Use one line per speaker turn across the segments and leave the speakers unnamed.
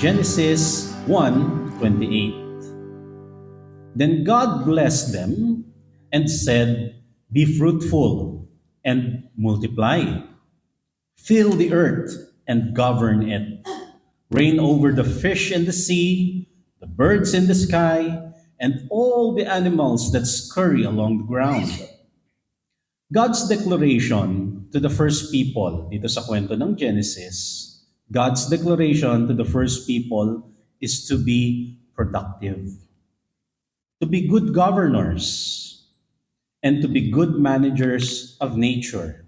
Genesis 1:28. Then God blessed them and said, "Be fruitful and multiply. Fill the earth and govern it. Reign over the fish in the sea, the birds in the sky, and all the animals that scurry along the ground." God's declaration to the first people dito sa kwento ng Genesis, God's declaration to the first people is to be productive, to be good governors, and to be good managers of nature.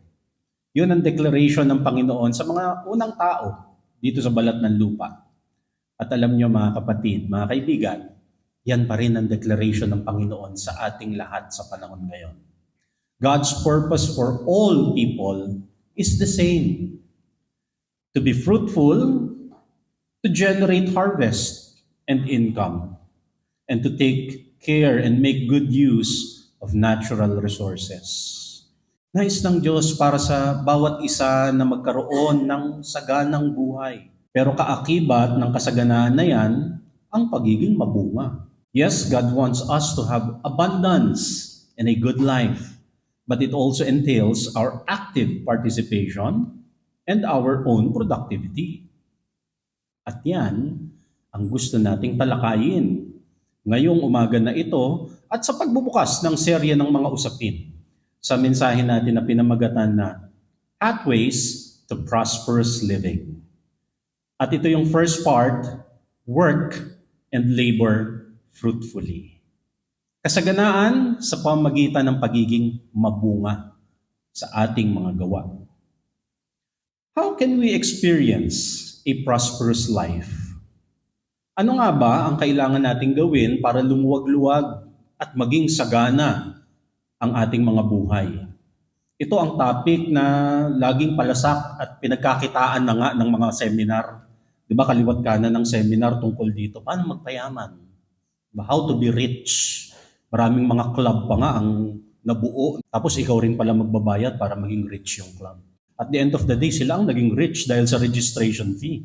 Yun ang declaration ng Panginoon sa mga unang tao dito sa balat ng lupa. At alam nyo mga kapatid, mga kaibigan, yan pa rin ang declaration ng Panginoon sa ating lahat sa panahon ngayon. God's purpose for all people is the same. To be fruitful, to generate harvest and income, and to take care and make good use of natural resources. Nais ng Diyos para sa bawat isa na magkaroon ng saganang buhay. Pero kaakibat ng kasaganaan na yan, ang pagiging mabunga. Yes, God wants us to have abundance and a good life. But it also entails our active participation and our own productivity. At yan ang gusto nating talakayin ngayong umaga na ito at sa pagbubukas ng serye ng mga usapin sa mensahe natin na pinamagatan na Pathways to Prosperous Living. At ito yung first part, work and labor fruitfully. Kasaganaan sa pamamagitan ng pagiging mabunga sa ating mga gawa. How can we experience a prosperous life? Ano nga ba ang kailangan nating gawin para lumuwag-luwag at maging sagana ang ating mga buhay? Ito ang topic na laging palasak at pinagkakitaan na nga ng mga seminar. Di ba kaliwat kanan ng seminar tungkol dito? Paano magpayaman? How to be rich? Maraming mga club pa nga ang nabuo. Tapos ikaw rin pala magbabayad para maging rich yung club. At the end of the day, sila ang naging rich dahil sa registration fee.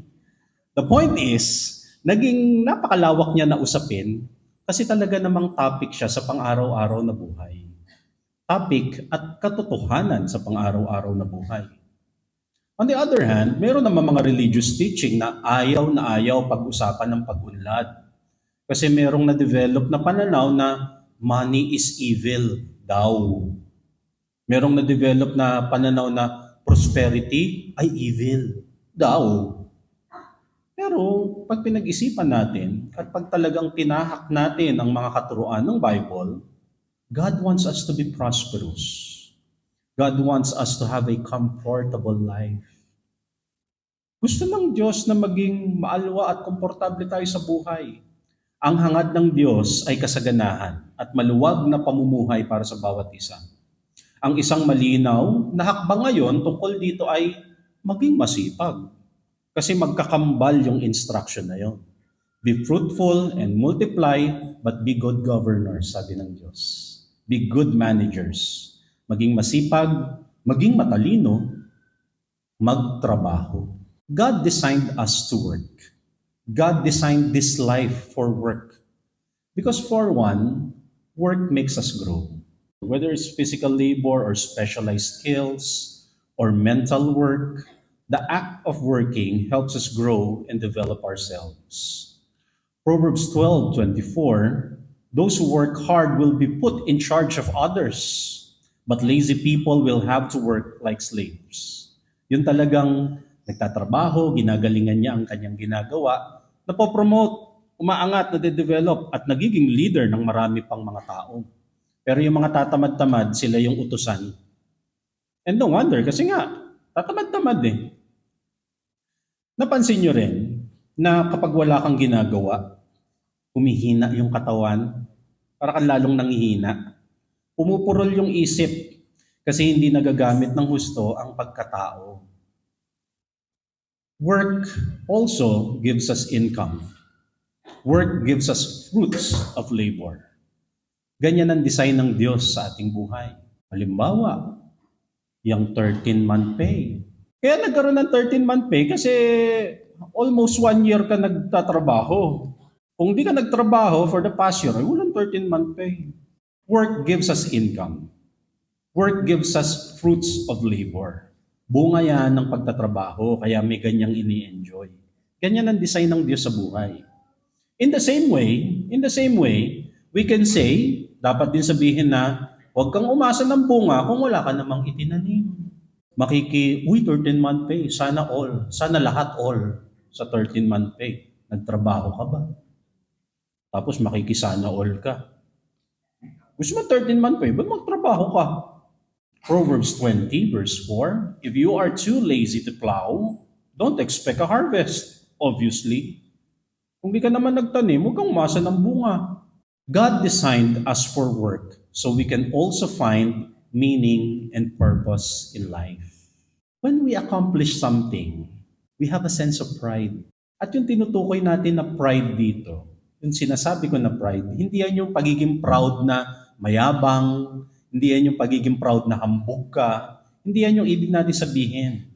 The point is, naging napakalawak niya na usapin kasi talaga namang topic siya sa pang-araw-araw na buhay. Topic at katotohanan sa pang-araw-araw na buhay. On the other hand, meron naman mga religious teaching na ayaw pag-usapan ng pag-unlad. Kasi merong na-develop na pananaw na money is evil daw. Merong na-develop na pananaw na prosperity ay evil daw. Pero pag pinag-isipan natin at pag talagang tinahak natin ang mga katuruan ng Bible, God wants us to be prosperous. God wants us to have a comfortable life. Gusto ng Diyos na maging maalwa at komportable tayo sa buhay. Ang hangad ng Diyos ay kasaganahan at maluwag na pamumuhay para sa bawat isa. Ang isang malinaw na hakbang ngayon tungkol dito ay maging masipag. Kasi magkakambal yung instruction na yon. Be fruitful and multiply, but be good governors, sabi ng Diyos. Be good managers. Maging masipag, maging matalino, magtrabaho. God designed us to work. God designed this life for work. Because for one, work makes us grow. Whether it's physical labor or specialized skills or mental work, the act of working helps us grow and develop ourselves. Proverbs 12:24, those who work hard will be put in charge of others, but lazy people will have to work like slaves. Yun talagang nagtatrabaho, ginagalingan niya ang kanyang ginagawa, napopromote, umaangat, nade-develop, at nagiging leader ng marami pang mga tao. Pero yung mga tatamad-tamad, sila yung utusan. And no wonder, kasi nga, tatamad-tamad eh. Napansin nyo rin na kapag wala kang ginagawa, humihina yung katawan, para kang lalong nanghihina. Pumupurol yung isip kasi hindi nagagamit ng husto ang pagkatao. Work also gives us income. Work gives us fruits of labor. Ganyan ang design ng Diyos sa ating buhay. Halimbawa, yung 13-month pay. Kaya nagkaroon ng 13-month pay kasi almost 1 year ka nagtatrabaho. Kung di ka nagtrabaho for the past year, ay walang 13-month pay. Work gives us income. Work gives us fruits of labor. Bunga yan ng pagtatrabaho, kaya may ganyang ini-enjoy. Ganyan ang design ng Diyos sa buhay. In the same way, we can say, dapat din sabihin na, huwag kang umasa ng bunga kung wala ka namang itinanim. 13-month pay, sana all, sana lahat all sa 13-month pay. Nagtrabaho ka ba? Tapos makikisana all ka. Gusto mo 13-month pay, ba't magtrabaho ka? Proverbs 20 verse 4, if you are too lazy to plow, don't expect a harvest, obviously. Kung di ka naman nagtanim, huwag kang umasa ng bunga. God designed us for work so we can also find meaning and purpose in life. When we accomplish something, we have a sense of pride. At yung tinutukoy natin na pride dito, yung sinasabi ko na pride, hindi yan yung pagiging proud na mayabang, hindi yan yung pagiging proud na hambog ka, hindi yan yung ibig natin sabihin.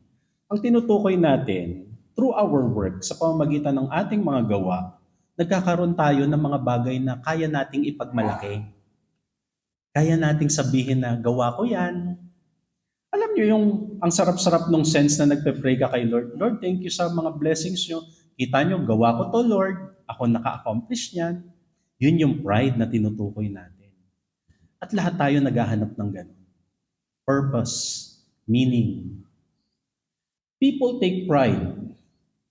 Ang tinutukoy natin, through our work, sa pamamagitan ng ating mga gawa, nagkakaroon tayo ng mga bagay na kaya nating ipagmalaki. Kaya nating sabihin na, gawa ko yan. Alam niyo yung, ang sarap-sarap nung sense na nagpe-pray ka kay Lord, Lord, thank you sa mga blessings niyo. Kita niyo, gawa ko to, Lord. Ako naka-accomplish niyan. Yun yung pride na tinutukoy natin. At lahat tayo naghahanap ng ganun. Purpose, meaning. People take pride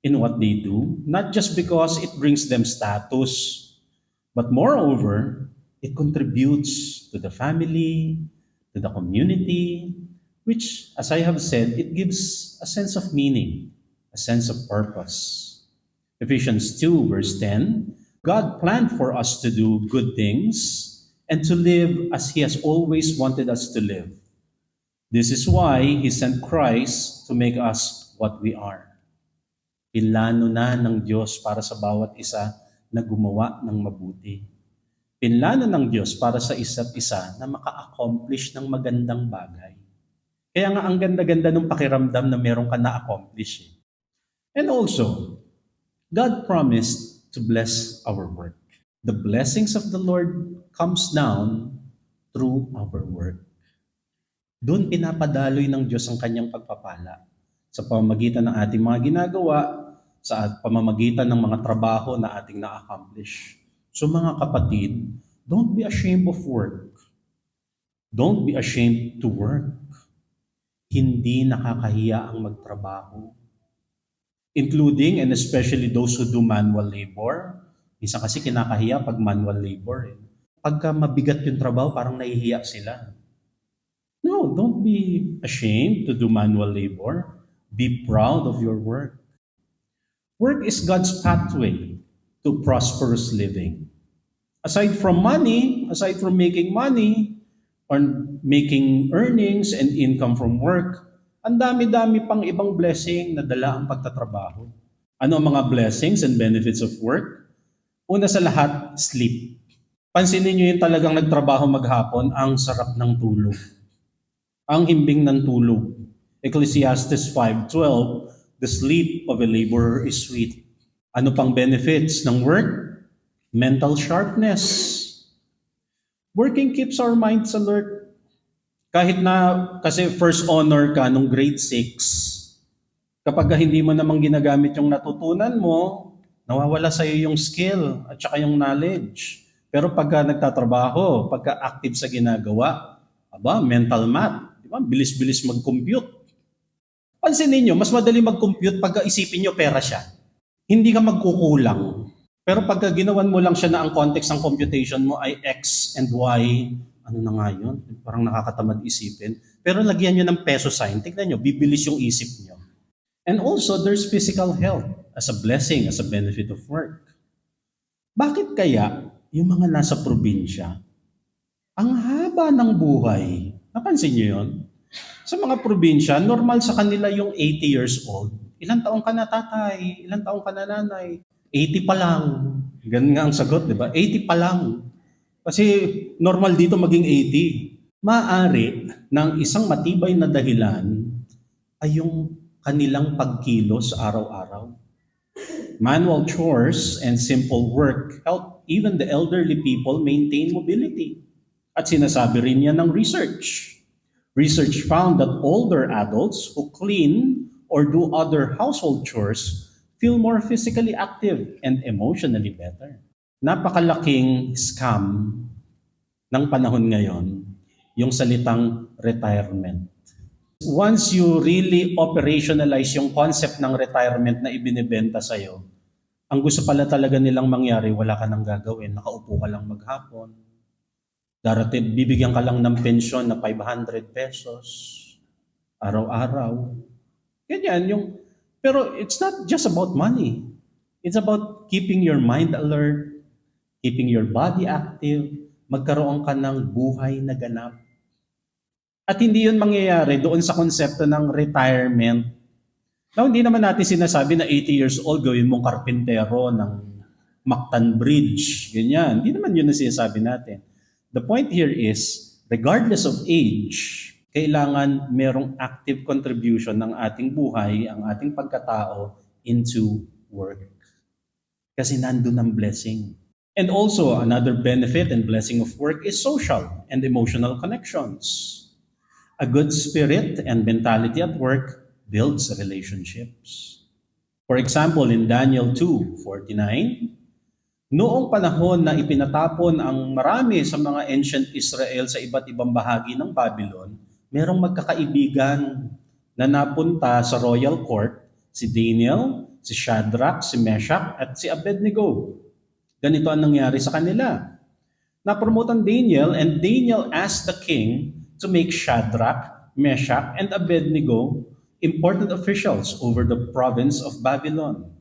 in what they do, not just because it brings them status, but moreover, it contributes to the family, to the community, which, as I have said, it gives a sense of meaning, a sense of purpose. Ephesians 2 verse 10, God planned for us to do good things and to live as He has always wanted us to live. This is why He sent Christ to make us what we are. Pinlano na ng Diyos para sa bawat isa na gumawa ng mabuti. Pinlano ng Diyos para sa isa't isa na maka-accomplish ng magandang bagay. Kaya nga ang ganda-ganda ng pakiramdam na meron ka na-accomplish. And also, God promised to bless our work. The blessings of the Lord comes down through our work. Doon pinapadaloy ng Diyos ang kanyang pagpapala sa pamamagitan ng ating mga ginagawa, sa pamamagitan ng mga trabaho na ating na-accomplish. So mga kapatid, don't be ashamed of work. Don't be ashamed to work. Hindi nakakahiya ang magtrabaho. Including and especially those who do manual labor. Minsan kasi kinakahiya pag manual labor. Pagka mabigat yung trabaho, parang nahihiya sila. No, don't be ashamed to do manual labor. Be proud of your work. Work is God's pathway to prosperous living. Aside from money, aside from making money, or making earnings and income from work, ang dami-dami pang ibang blessing na dala ang pagtatrabaho. Ano ang mga blessings and benefits of work? Una sa lahat, sleep. Pansinin niyo yung talagang nagtrabaho maghapon, ang sarap ng tulog. Ang himbing ng tulog. Ecclesiastes 5:12, the sleep of a laborer is sweet. Ano pang benefits ng work? Mental sharpness. Working keeps our minds alert. Kahit na, kasi first honor ka nung grade 6, kapag hindi mo namang ginagamit yung natutunan mo, nawawala sa'yo yung skill at saka yung knowledge. Pero pagka nagtatrabaho, pagka active sa ginagawa, mental math, di ba? Bilis-bilis mag-compute. Pansinin nyo, mas madali mag-compute pagka isipin nyo pera siya. Hindi ka magkukulang. Pero pagka ginawan mo lang siya na ang context ng computation mo ay X and Y, ano na nga yun? Parang nakakatamad isipin. Pero lagyan nyo ng peso sign, tignan nyo, bibilis yung isip nyo. And also, there's physical health as a blessing, as a benefit of work. Bakit kaya yung mga nasa probinsya, ang haba ng buhay? Napansin nyo yun? Sa mga probinsya, normal sa kanila yung 80 years old. Ilang taong ka na tatay? Ilang taong ka na nanay? 80 pa lang. Ganun nga ang sagot, di ba? 80 pa lang. Kasi normal dito maging 80. Maaari ng isang matibay na dahilan ay yung kanilang pagkilos araw-araw. Manual chores and simple work help even the elderly people maintain mobility. At sinasabi rin yan ng research. Research found that older adults who clean or do other household chores feel more physically active and emotionally better. Napakalaking scam ng panahon ngayon, yung salitang retirement. Once you really operationalize yung concept ng retirement na ibinibenta sa'yo, ang gusto pala talaga nilang mangyari, wala ka nang gagawin, nakaupo ka lang maghapon. Darating, bibigyan ka lang ng pensyon na 500 pesos araw-araw. Ganyan yung, pero it's not just about money. It's about keeping your mind alert, keeping your body active, magkaroon ka ng buhay na ganap. At hindi yun mangyayari doon sa konsepto ng retirement. Now, hindi naman natin sinasabi na 80 years old, gawin mong karpintero ng Mactan Bridge. Ganyan. Hindi naman yun ang sinasabi natin. The point here is, regardless of age, kailangan merong active contribution ng ating buhay, ang ating pagkatao into work. Kasi nandun ang blessing. And also, another benefit and blessing of work is social and emotional connections. A good spirit and mentality at work builds relationships. For example, in Daniel 2:49, noong panahon na ipinatapon ang marami sa mga ancient Israel sa iba't ibang bahagi ng Babylon, merong magkakaibigan na napunta sa royal court, si Daniel, si Shadrach, si Meshach, at si Abednego. Ganito ang nangyari sa kanila. Napromote ang Daniel, and Daniel asked the king to make Shadrach, Meshach, and Abednego important officials over the province of Babylon.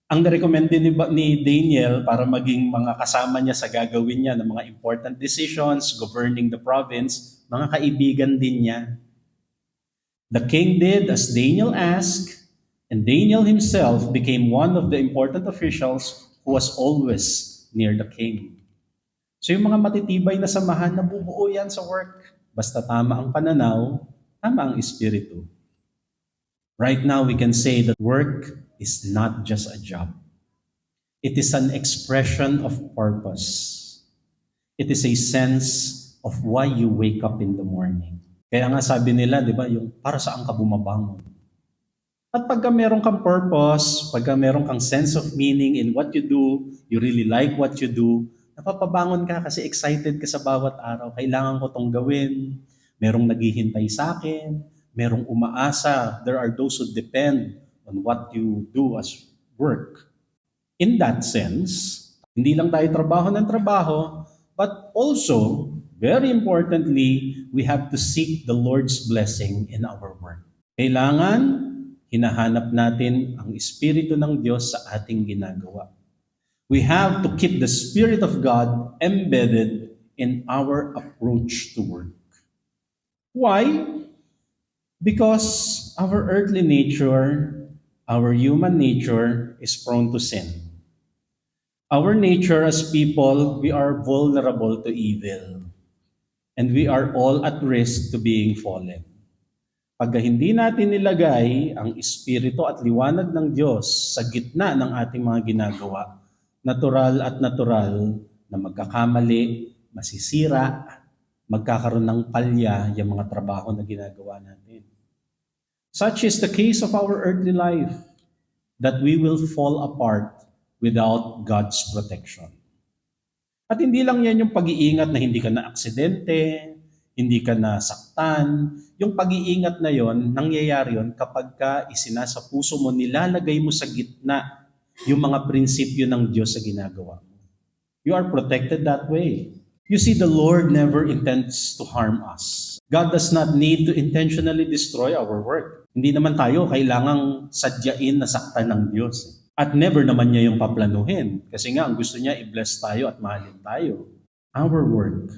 Ang narecommend din ni Daniel para maging mga kasama niya sa gagawin niya ng mga important decisions governing the province, mga kaibigan din niya. The king did as Daniel asked, and Daniel himself became one of the important officials who was always near the king. So yung mga matitibay na samahan, nabubuo yan sa work. Basta tama ang pananaw, tama ang espiritu. Right now, we can say that work is not just a job. It is an expression of purpose. It is a sense of why you wake up in the morning. Kaya nga sabi nila, di ba, yung para saan ka bumabangon. At pagka meron kang purpose, pagka meron kang sense of meaning in what you do, you really like what you do, napapabangon ka kasi excited ka sa bawat araw. Kailangan ko tong gawin. Merong naghihintay sa akin. Merong umaasa. There are those who depend on what you do as work. In that sense, hindi lang tayo trabaho ng trabaho, but also, very importantly, we have to seek the Lord's blessing in our work. Kailangan, hinahanap natin ang Espiritu ng Diyos sa ating ginagawa. We have to keep the Spirit of God embedded in our approach to work. Why? Because our earthly nature, our human nature is prone to sin. Our nature as people, we are vulnerable to evil. And we are all at risk to being fallen. Pagka hindi natin nilagay ang espiritu at liwanag ng Diyos sa gitna ng ating mga ginagawa, natural na magkakamali, masisira, magkakaroon ng palya yung mga trabaho na ginagawa natin. Such is the case of our earthly life, that we will fall apart without God's protection. At hindi lang yan yung pag-iingat na hindi ka na aksidente, hindi ka nasaktan. Yung pag-iingat na yon, nangyayari yon kapag ka isinasa puso mo, nilalagay mo sa gitna yung mga prinsipyo ng Diyos sa ginagawa mo. You are protected that way. You see, the Lord never intends to harm us. God does not need to intentionally destroy our work. Hindi naman tayo kailangang sadyain na saktan ng Diyos. At never naman niya yung paplanuhin. Kasi nga, ang gusto niya, i-bless tayo at mahalin tayo. Our work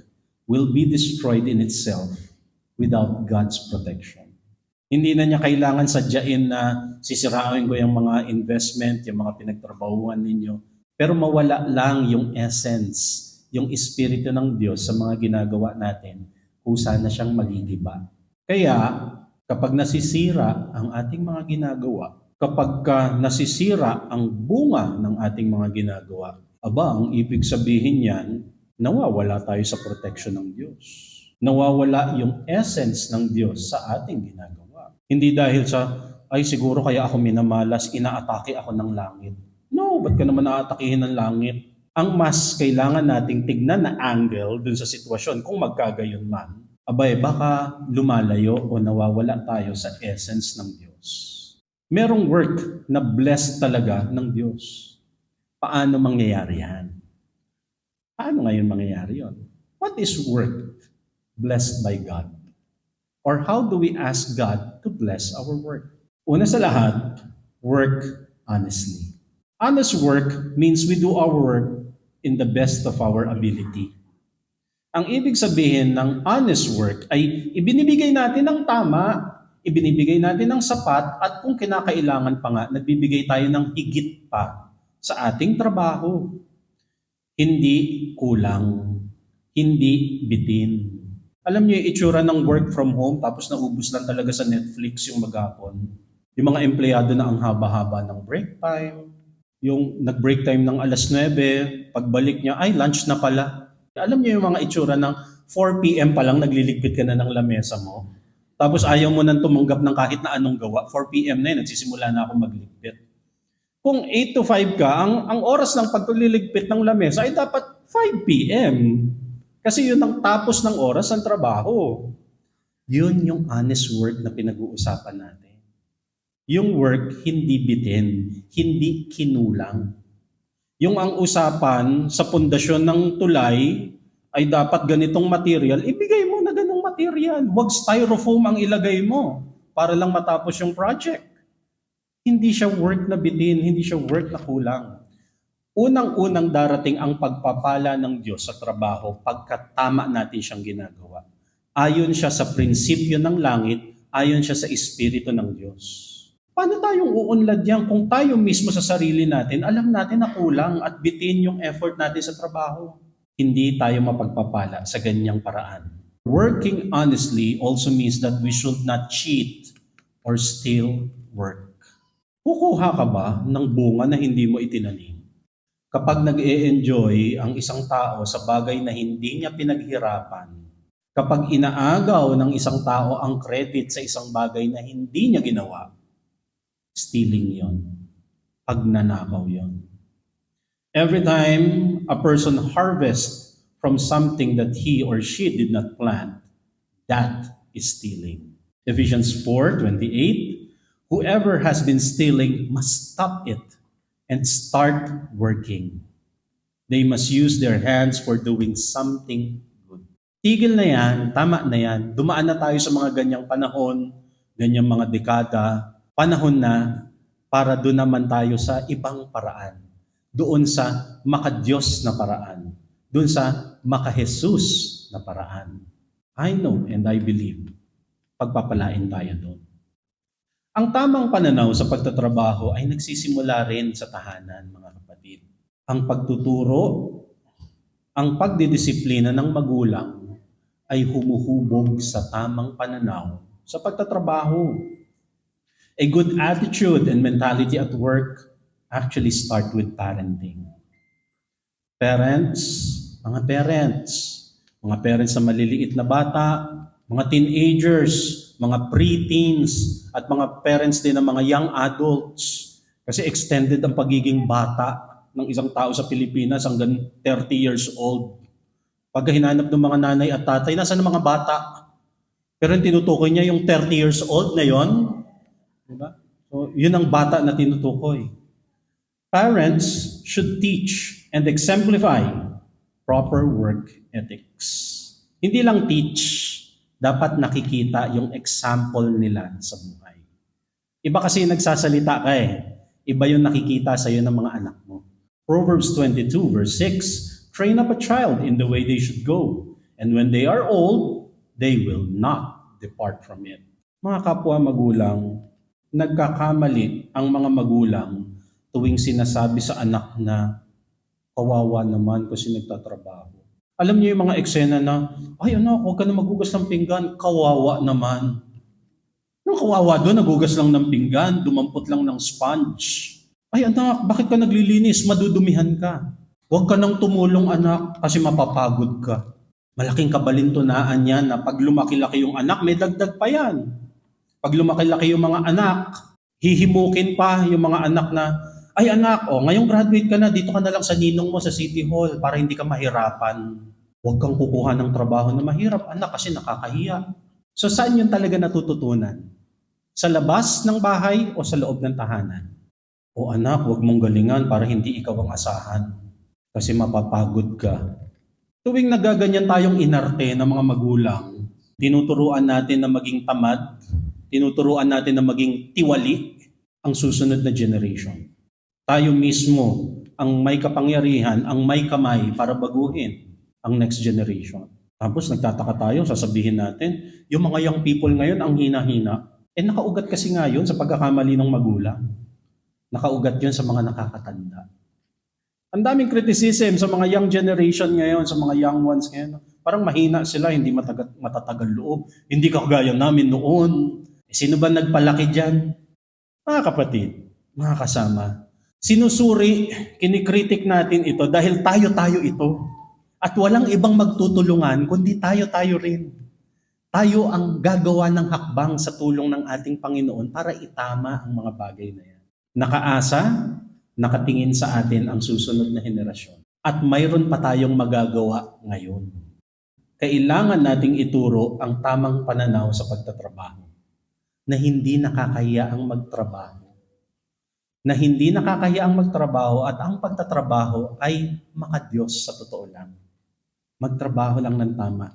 will be destroyed in itself without God's protection. Hindi na niya kailangan sadyain na sisirain ko yung mga investment, yung mga pinagtrabahuan ninyo. Pero mawala lang yung essence, yung espiritu ng Diyos sa mga ginagawa natin, kusa na siyang magigiba. Kaya, kapag nasisira ang ating mga ginagawa, nasisira ang bunga ng ating mga ginagawa, ang ibig sabihin niyan, nawawala tayo sa protection ng Diyos. Nawawala yung essence ng Diyos sa ating ginagawa. Hindi dahil sa, ay siguro kaya ako minamalas, inaatake ako ng langit. No, ba't ka naman naatakihin ng langit? Ang mas kailangan nating tignan na angle dun sa sitwasyon, kung magkagayon man, baka lumalayo o nawawala tayo sa essence ng Diyos. Merong work na blessed talaga ng Diyos. Paano mangyayari yan? Paano ngayon mangyayari yon? What is work blessed by God? Or how do we ask God to bless our work? Una sa lahat, work honestly. Honest work means we do our work in the best of our ability. Ang ibig sabihin ng honest work ay ibinibigay natin ng tama, ibinibigay natin ng sapat, at kung kinakailangan pa nga, nagbibigay tayo ng higit pa sa ating trabaho. Hindi kulang, hindi bitin. Alam niyo yung itsura ng work from home tapos naubos lang talaga sa Netflix yung maghapon. Yung mga empleyado na ang haba-haba ng break time, yung nag-break time ng 9:00, pagbalik niya, ay lunch na pala. Alam niyo yung mga itsura ng 4 p.m. pa lang nagliligpit ka na ng lamesa mo. Tapos ayaw mo nang tumanggap ng kahit na anong gawa. 4 p.m. na yun, nagsisimula na ako magligpit. Kung 8 to 5 ka, ang oras ng pagtuliligpit ng lamesa ay dapat 5 p.m. Kasi yun ang tapos ng oras ng trabaho. Yun yung honest work na pinag-uusapan natin. Yung work, hindi bitin, hindi kinulang. Yung ang usapan sa pundasyon ng tulay ay dapat ganitong material, ibigay mo na ganong material. Huwag styrofoam ang ilagay mo para lang matapos yung project. Hindi siya work na bitin, hindi siya work na kulang. Unang-unang darating ang pagpapala ng Diyos sa trabaho pagkat tama natin siyang ginagawa. Ayon siya sa prinsipyo ng langit, ayon siya sa espiritu ng Diyos. Paano tayong uunlad yan kung tayo mismo sa sarili natin, alam natin na kulang at bitin yung effort natin sa trabaho? Hindi tayo mapagpapala sa ganyang paraan. Working honestly also means that we should not cheat or steal work. Kukuha ka ba ng bunga na hindi mo itinanim? Kapag nag-e-enjoy ang isang tao sa bagay na hindi niya pinaghirapan, kapag inaagaw ng isang tao ang credit sa isang bagay na hindi niya ginawa, stealing yon, pagnanakaw yon. Every time a person harvests from something that he or she did not plant, that is stealing. Ephesians 4:28, whoever has been stealing must stop it and start working. They must use their hands for doing something good. Tigil na yan, tama na yan. Dumaan na tayo sa mga ganyang panahon, ganyang mga dekada. Panahon na para doon naman tayo sa ibang paraan. Doon sa maka-Diyos na paraan. Doon sa maka-Jesus na paraan. I know and I believe, pagpapalain tayo doon. Ang tamang pananaw sa pagtatrabaho ay nagsisimula rin sa tahanan, mga kapatid. Ang pagtuturo, ang pagdidisiplina ng magulang ay humuhubog sa tamang pananaw sa pagtatrabaho. A good attitude and mentality at work actually start with parenting. Mga parents na maliliit na bata, mga teenagers, mga pre-teens, at mga parents din ng mga young adults. Kasi extended ang pagiging bata ng isang tao sa Pilipinas hanggang 30 years old. Pag hinanap ng mga nanay at tatay, nasaan ang mga bata? Pero yung tinutukoy niya yung 30 years old na yon. Diba? So, yun ang bata na tinutukoy. Parents should teach and exemplify proper work ethics. Hindi lang teach, dapat nakikita yung example nila sa buhay. Iba kasi nagsasalita ka Iba yung nakikita sa iyo ng mga anak mo. Proverbs 22 verse 6, train up a child in the way they should go, and when they are old, they will not depart from it. Mga kapwa magulang, nagkakamali ang mga magulang tuwing sinasabi sa anak na kawawa naman kasi nagtatrabaho. Alam niyo yung mga eksena na, ay anak, huwag ka na maghugas ng pinggan, kawawa naman. Yung kawawa doon, nagugas lang ng pinggan, dumampot lang ng sponge. Ay anak, bakit ka naglilinis? Madudumihan ka. Huwag ka nang tumulong anak kasi mapapagod ka. Malaking kabalintunaan yan na pag lumaki-laki yung anak, may dagdag pa yan. Pag lumaki-laki yung mga anak, hihimukin pa yung mga anak na, ay anak, ngayong graduate ka na, dito ka na lang sa ninong mo sa City Hall para hindi ka mahirapan. Huwag kang kukuha ng trabaho na mahirap, anak, kasi nakakahiya. So saan yun talaga natututunan? Sa labas ng bahay o sa loob ng tahanan? O anak, huwag mong galingan para hindi ikaw ang asahan. Kasi mapapagod ka. Tuwing nagaganyan tayong inarte ng mga magulang, tinuturuan natin na maging tamad, tinuturuan natin na maging tiwali ang susunod na generation. Tayo mismo ang may kapangyarihan, ang may kamay para baguhin ang next generation. Tapos nagtataka tayo, sasabihin natin, yung mga young people ngayon ang hina-hina. Nakaugat kasi nga yun sa pagkakamali ng magulang. Nakaugat yun sa mga nakakatanda. Ang daming criticism sa mga young generation ngayon, sa mga young ones ngayon. Parang mahina sila, hindi matatagal loob. Hindi kagaya namin noon. Sino ba nagpalaki dyan? Mga kapatid, mga kasama, sinusuri, kinikritik natin ito dahil tayo-tayo ito. At walang ibang magtutulungan kundi tayo-tayo rin. Tayo ang gagawa ng hakbang sa tulong ng ating Panginoon para itama ang mga bagay na yan. Nakaasa, nakatingin sa atin ang susunod na henerasyon. At mayroon pa tayong magagawa ngayon. Kailangan nating ituro ang tamang pananaw sa pagtatrabaho. Na hindi nakakahiya ang magtrabaho. Na hindi nakakahiya ang magtrabaho at ang pagtatrabaho ay makadiyos sa totoo lang. Magtrabaho lang ng tama.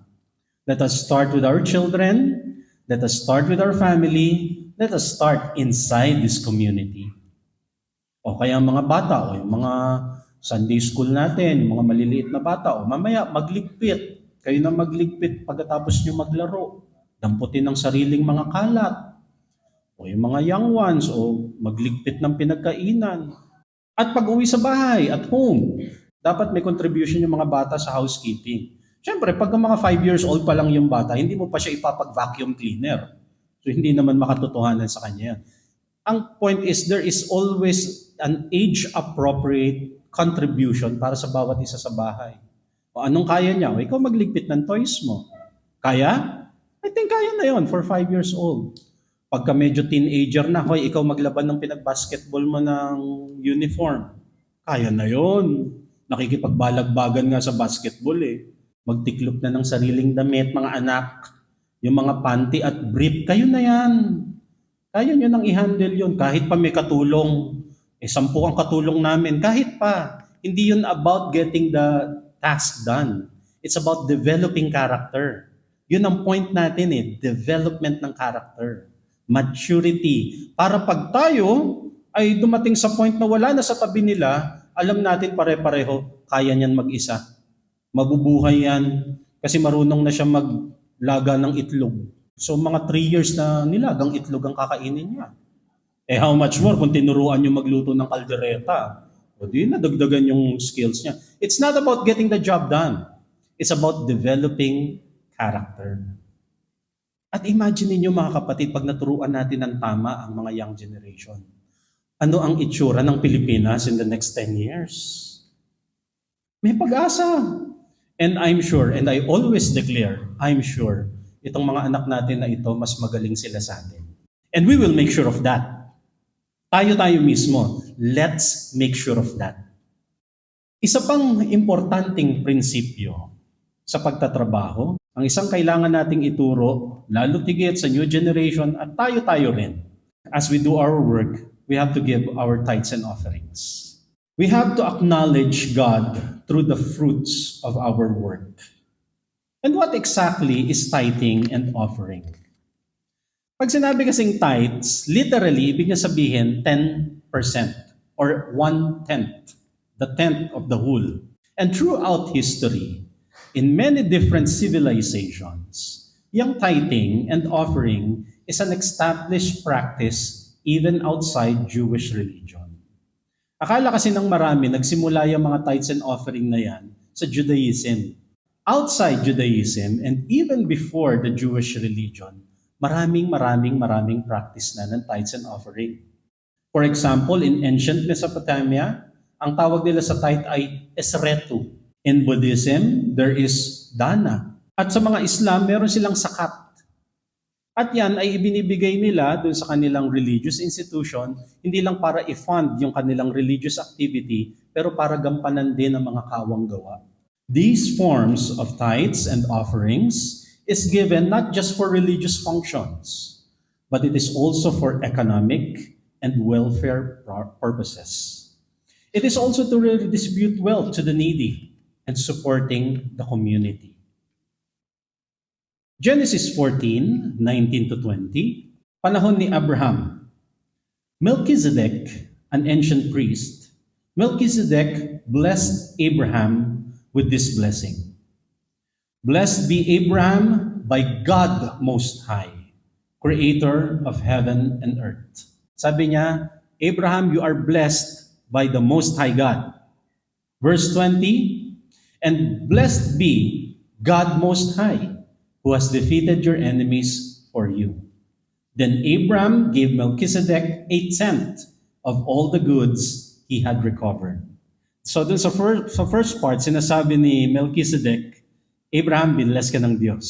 Let us start with our children. Let us start with our family. Let us start inside this community. O kaya mga bata, o yung mga Sunday school natin, yung mga maliliit na bata, o mamaya magligpit. Kayo na magligpit pagkatapos nyo maglaro. Damputin ng sariling mga kalat. O yung mga young ones, o magligpit ng pinagkainan. At pag uwi sa bahay, at home, dapat may contribution yung mga bata sa housekeeping. Siyempre, pag mga 5 years old pa lang yung bata, hindi mo pa siya ipapag-vacuum cleaner. So hindi naman makatotohanan sa kanya yan. Ang point is, there is always an age-appropriate contribution para sa bawat isa sa bahay. O anong kaya niya? O ikaw magligpit ng toys mo. Kaya? I think kaya na yon for 5 years old. Pagka medyo teenager na, hoy, ikaw maglaban ng pinag-basketball mo ng uniform. Kaya na yon. Nakikipagbalag-bagan nga sa basketball eh. Magtiklop na ng sariling damit, mga anak. Yung mga panty at brief, kayo na yan. Kaya nyo nang i-handle yun. Kahit pa may katulong, 10 ang katulong namin. Kahit pa, hindi yun about getting the task done. It's about developing character. Yun ang point natin development ng character. Maturity. Para pag tayo ay dumating sa point na wala na sa tabi nila, alam natin pare-pareho, kaya niyan mag-isa. Mabubuhay yan kasi marunong na siya maglaga ng itlog. So mga 3 years na nilagang itlog ang kakainin niya. How much more kung tinuruan niyo magluto ng kaldereta? O di nadagdagan yung skills niya. It's not about getting the job done. It's about developing character. At imagine niyo mga kapatid, pag naturuan natin ng tama ang mga young generation, ano ang itsura ng Pilipinas in the next 10 years? May pag-asa. And I'm sure, and I always declare, I'm sure, itong mga anak natin na ito, mas magaling sila sa atin. And we will make sure of that. Tayo mismo, let's make sure of that. Isa pang importanteng prinsipyo sa pagtatrabaho, ang isang kailangan nating ituro, lalo tigit sa new generation at tayo rin. As we do our work, we have to give our tithes and offerings. We have to acknowledge God through the fruits of our work. And what exactly is tithing and offering? Pag sinabi kasing tithes, literally, ibig niya sabihin 10% or 1/10, the tenth of the whole. And throughout history, in many different civilizations, yung tithing and offering is an established practice even outside Jewish religion. Akala kasi ng marami, nagsimula yung mga tithes and offering na yan sa Judaism. Outside Judaism and even before the Jewish religion, maraming practice na ng tithes and offering. For example, in ancient Mesopotamia, ang tawag nila sa tithe ay esretu. In Buddhism, there is dana. At sa mga Islam, meron silang sakat. At yan ay ibinibigay nila dun sa kanilang religious institution, hindi lang para i-fund yung kanilang religious activity, pero para gampanan din ang mga kawang gawa. These forms of tithes and offerings is given not just for religious functions, but it is also for economic and welfare purposes. It is also to redistribute wealth to the needy and supporting the community. Genesis 14:19 to 20, panahon ni Abraham. Melchizedek, an ancient priest, Melchizedek blessed Abraham with this blessing. Blessed be Abraham by God Most High, Creator of heaven and earth. Sabi niya, Abraham, you are blessed by the Most High God. Verse 20, and blessed be God Most High, who has defeated your enemies for you. Then Abraham gave Melchizedek 1/10 of all the goods he had recovered. So dun sa first part, sinasabi ni Melchizedek, Abraham, binbless ka ng Diyos.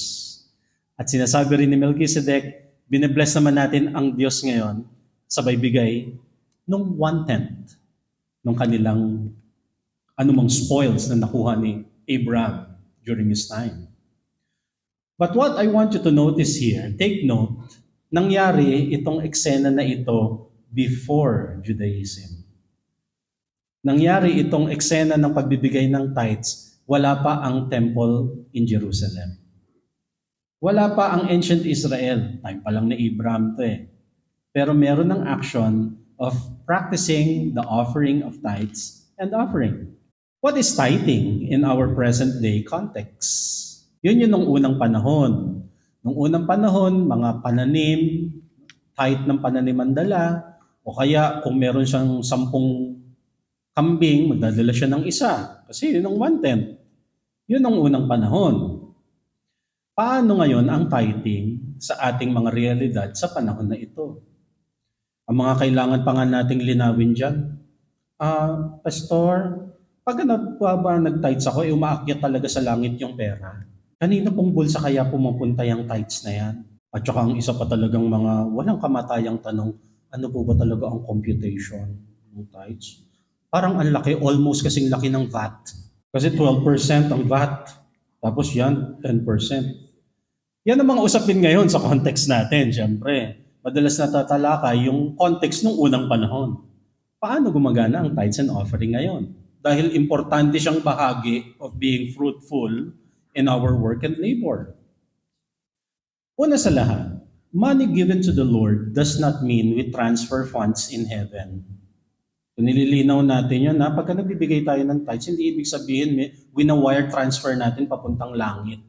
At sinasabi rin ni Melchizedek, binibless naman natin ang Diyos ngayon, sabay bigay nung 1/10 ng kanilang anumang spoils na nakuha ni Abraham during his time. But what I want you to notice here, take note, nangyari itong eksena na ito before Judaism. Nangyari itong eksena ng pagbibigay ng tithes, wala pa ang temple in Jerusalem. Wala pa ang ancient Israel. Time pa lang ni Abraham to eh. Pero meron ng action of practicing the offering of tithes and offering. What is tithing in our present day context? Yun nung unang panahon. Nung unang panahon, mga pananim, tithe ng pananim ang dala, o kaya kung meron siyang 10 kambing, magdadala siya ng isa. Kasi yun ang 1/10. Yun ang unang panahon. Paano ngayon ang tithing sa ating mga realidad sa panahon na ito? Ang mga kailangan pa nga nating linawin dyan. Pastor, pag ba nag-tithes ako, umaakyat talaga sa langit yung pera. Kanina pong bulsa kaya pumupunta yung tithes na yan? At saka ang isa pa talagang mga walang kamatayang tanong, ano po ba talaga ang computation ng tithes? Parang ang laki, almost kasing laki ng VAT. Kasi 12% ang VAT. Tapos yan, 10%. Yan ang mga usapin ngayon sa context natin, syempre. Madalas natatalakay yung context ng unang panahon. Paano gumagana ang tithes and offering ngayon? Dahil importante siyang bahagi of being fruitful in our work and labor. Una sa lahat, money given to the Lord does not mean we transfer funds in heaven. Kung nililinaw natin yun, pagka nagbibigay tayo ng tithes, hindi ibig sabihin wina-wire transfer natin papuntang langit.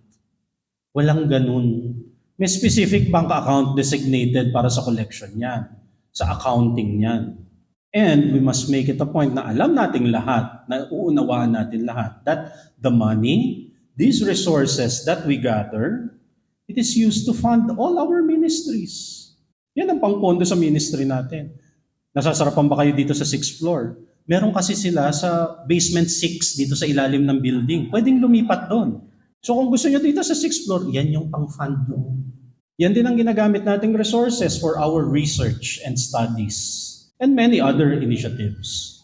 Walang ganun. May specific bank account designated para sa collection niyan, sa accounting niyan. And we must make it a point na alam nating lahat, na uunawaan natin lahat, that the money, these resources that we gather, it is used to fund all our ministries. Yan ang pangpondo sa ministry natin. Nasasarapan ba kayo dito sa 6th floor? Meron kasi sila sa basement 6 dito sa ilalim ng building. Pwedeng lumipat doon. So kung gusto nyo dito sa 6th floor, yan yung pang-fund mo. Yan din ang ginagamit nating resources for our research and studies and many other initiatives.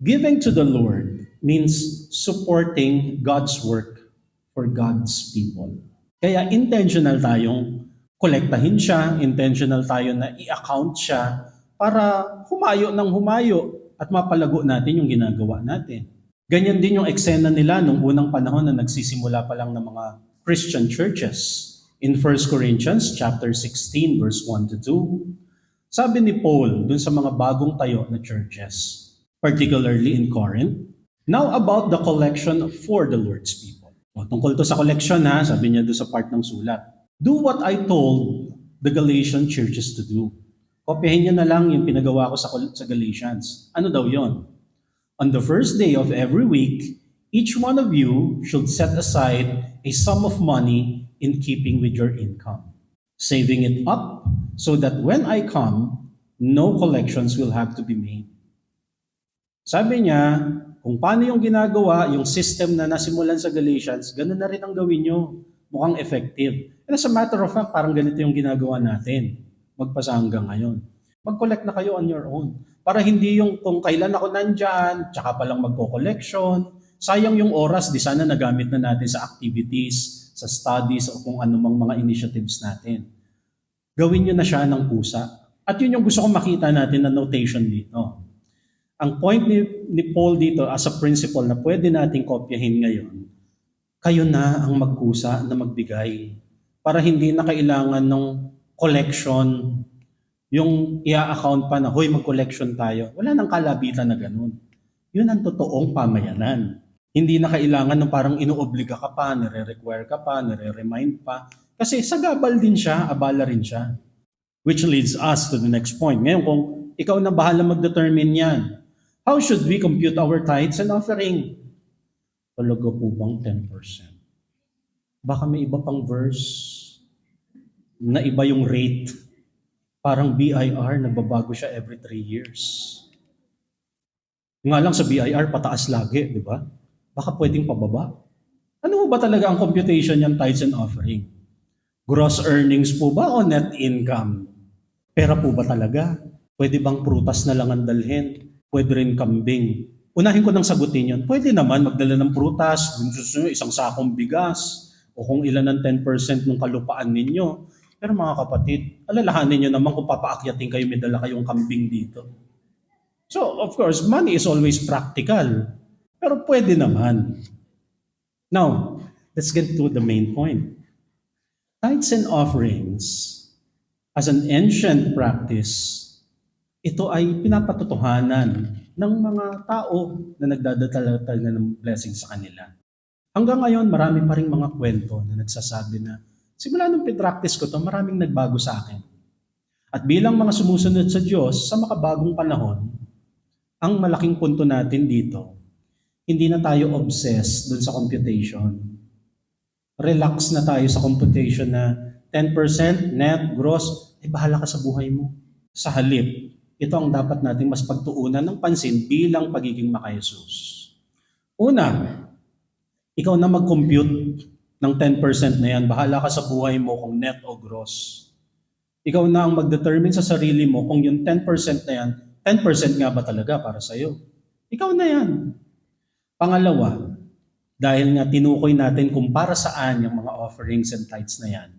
Giving to the Lord means supporting God's work for God's people. Kaya intentional tayong kolektahin siya, intentional tayo na i-account siya para humayo ng humayo at mapalago natin yung ginagawa natin. Ganyan din yung eksena nila nung unang panahon na nagsisimula pa lang ng mga Christian churches. In 1 Corinthians chapter 16 verse 1 to 2, sabi ni Paul dun sa mga bagong tayo na churches, particularly in Corinth, now about the collection for the Lord's people. O, tungkol to sa collection sabi niya doon sa part ng sulat. Do what I told the Galatian churches to do. Kopyahin niyo na lang yung pinagawa ko sa Galatians. Ano daw yon? On the first day of every week, each one of you should set aside a sum of money in keeping with your income. saving it up so that when I come, no collections will have to be made. Sabi niya, kung paano yung ginagawa, yung system na nasimulan sa Galatians, ganun na rin ang gawin nyo. Mukhang effective. And as a matter of fact, parang ganito yung ginagawa natin. Magpasa hanggang ngayon. Mag-collect na kayo on your own. Para hindi yung kung kailan ako nandyan, tsaka palang magko-collection. Sayang yung oras, di sana nagamit na natin sa activities, sa studies, o kung anumang mga initiatives natin. Gawin nyo na siya ng pusa. At yun yung gusto kong makita natin na notation dito. Ang point ni Paul dito as a principle na pwede nating kopyahin ngayon, kayo na ang magkusa na magbigay para hindi na kailangan ng collection, yung i-account pa na, hoy, mag-collection tayo. Wala nang kalabitan na ganun. Yun ang totoong pamayanan. Hindi na kailangan ng parang inuobliga ka pa, nire-require ka pa, nire-remind pa. Kasi sagabal din siya, abala rin siya. Which leads us to the next point. Ngayon, kung ikaw na bahala mag-determine yan, how should we compute our tithes and offering? Talaga po bang 10%? Baka may iba pang verse na iba yung rate. Parang BIR, nagbabago siya every 3 years. Nga lang sa BIR, pataas lagi, di ba? Baka pwedeng pababa. Ano ba talaga ang computation niyan, tithes and offering? Gross earnings po ba o net income? Pera po ba talaga? Pwede bang prutas na lang ang dalhin? Pwede rin kambing. Unahin ko nang sagutin yun. Pwede naman magdala ng prutas, isang sakong bigas, o kung ilan ng 10% ng kalupaan ninyo. Pero mga kapatid, alalahanin nyo naman kung papaakyatin kayo, may dala kayong kambing dito. So, of course, money is always practical. Pero pwede naman. Now, let's get to the main point. Tithes and offerings, as an ancient practice, ito ay pinapatotohanan ng mga tao na nagdadala na ng blessing sa kanila. Hanggang ngayon, marami pa rin mga kwento na nagsasabi na, simula nung pinractice ko to, maraming nagbago sa akin. At bilang mga sumusunod sa Diyos, sa makabagong panahon, ang malaking punto natin dito, hindi na tayo obsessed dun sa computation. Relax na tayo sa computation na 10% net, gross, bahala ka sa buhay mo. Sa halip, ito ang dapat nating mas pagtuunan ng pansin bilang pagiging maka-Jesus. Una, ikaw na mag-compute ng 10% na yan. Bahala ka sa buhay mo kung net o gross. Ikaw na ang mag-determine sa sarili mo kung yung 10% na yan, 10% nga ba talaga para sa'yo? Ikaw na yan. Pangalawa, dahil nga tinukoy natin kung para saan yung mga offerings and tithes na yan,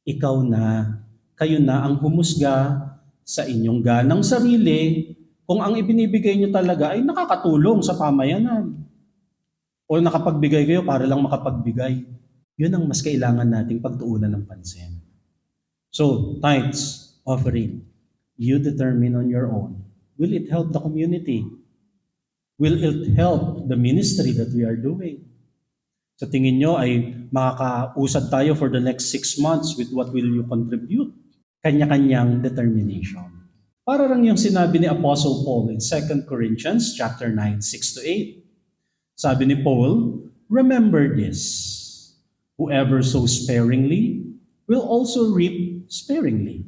ikaw na, kayo na ang humusga sa inyong ganang sarili kung ang ibinibigay nyo talaga ay nakakatulong sa pamayanan. O nakapagbigay kayo para lang makapagbigay. Yun ang mas kailangan nating pagtuunan ng pansin. So, tithes, offering, you determine on your own. Will it help the community? Will it help the ministry that we are doing? Sa tingin nyo ay makakausad tayo for the next 6 months with what will you contribute? Kanya-kanyang determination. Para lang yung sinabi ni Apostle Paul in 2 Corinthians chapter 9, 6-8. Sabi ni Paul, remember this, whoever sows sparingly will also reap sparingly,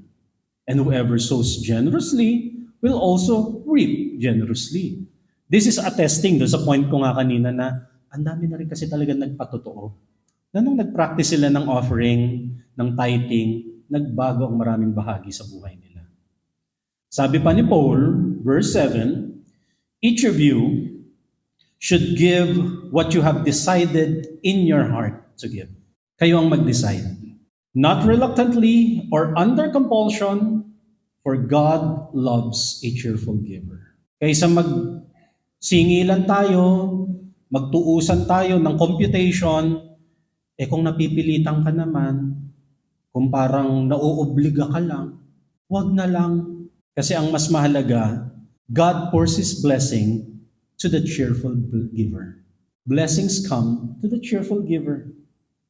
and whoever sows generously will also reap generously. This is attesting doon sa point ko nga kanina na ang dami na rin kasi talaga nagpatotoo. Na nung nag-practice sila ng offering, ng tithing, nagbago ang maraming bahagi sa buhay nila. Sabi pa ni Paul, verse 7, each of you should give what you have decided in your heart to give. Kayo ang mag-decide. Not reluctantly or under compulsion, for God loves a cheerful giver. Kaysa magsingilan tayo, magtuusan tayo ng computation, kung napipilitan ka naman, kung parang nauobliga ka lang, wag na lang. Kasi ang mas mahalaga, God pours His blessing to the cheerful giver. Blessings come to the cheerful giver.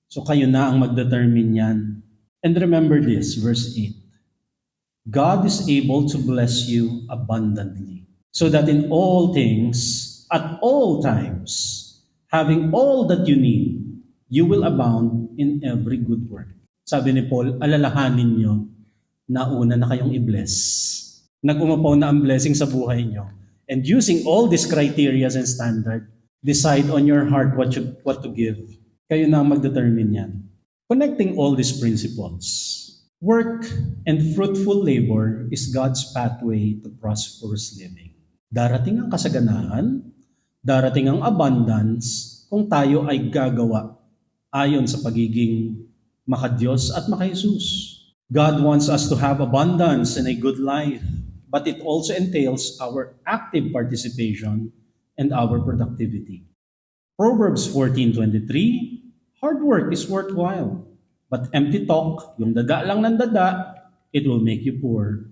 So kayo na ang mag-determine yan. And remember this, verse 8. God is able to bless you abundantly, so that in all things, at all times, having all that you need, you will abound in every good work. Sabi ni Paul, alalahanin nyo na una na kayong i-bless. Nag-umapaw na ang blessing sa buhay nyo. And using all these criteria and standard, decide on your heart what to give. Kayo na ang mag-determine yan. Connecting all these principles. Work and fruitful labor is God's pathway to prosperous living. Darating ang kasaganahan, darating ang abundance kung tayo ay gagawa ayon sa pagiging maka-Diyos at maka-Jesus. God wants us to have abundance and a good life, but it also entails our active participation and our productivity. Proverbs 14:23, hard work is worthwhile, but empty talk, yung dada lang ng dada, it will make you poor.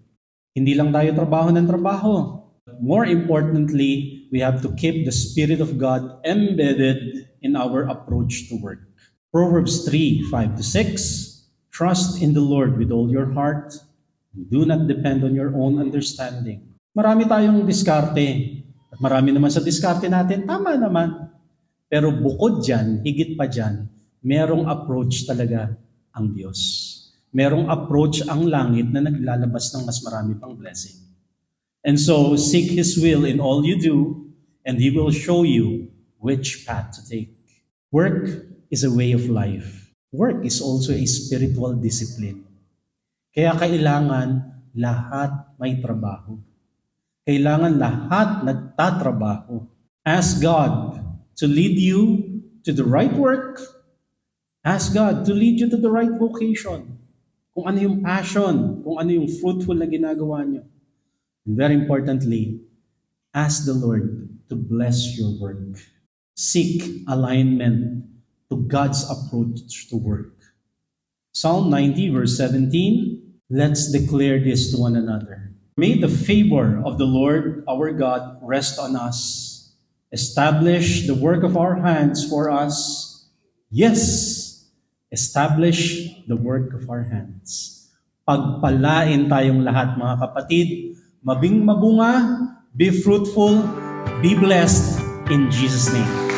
Hindi lang tayo trabaho ng trabaho. More importantly, we have to keep the Spirit of God embedded in our approach to work. Proverbs 3:5-6, trust in the Lord with all your heart. Do not depend on your own understanding. Marami tayong diskarte. At marami naman sa diskarte natin, tama naman. Pero bukod dyan, higit pa dyan, merong approach talaga ang Diyos. Merong approach ang langit na naglalabas ng mas marami pang blessing. And so, seek His will in all you do, and He will show you which path to take. Work is a way of life. Work is also a spiritual discipline. Kaya kailangan lahat may trabaho. Kailangan lahat nagtatrabaho. Ask God to lead you to the right work. Ask God to lead you to the right vocation. Kung ano yung passion, kung ano yung fruitful na ginagawa nyo. And very importantly, ask the Lord to bless your work. Seek alignment to God's approach to work. Psalm 90 verse 17, let's declare this to one another. May the favor of the Lord our God rest on us. Establish the work of our hands for us. Yes, establish the work of our hands. Pagpalain tayong lahat mga kapatid, mabing mabunga, be fruitful, be blessed in Jesus' name.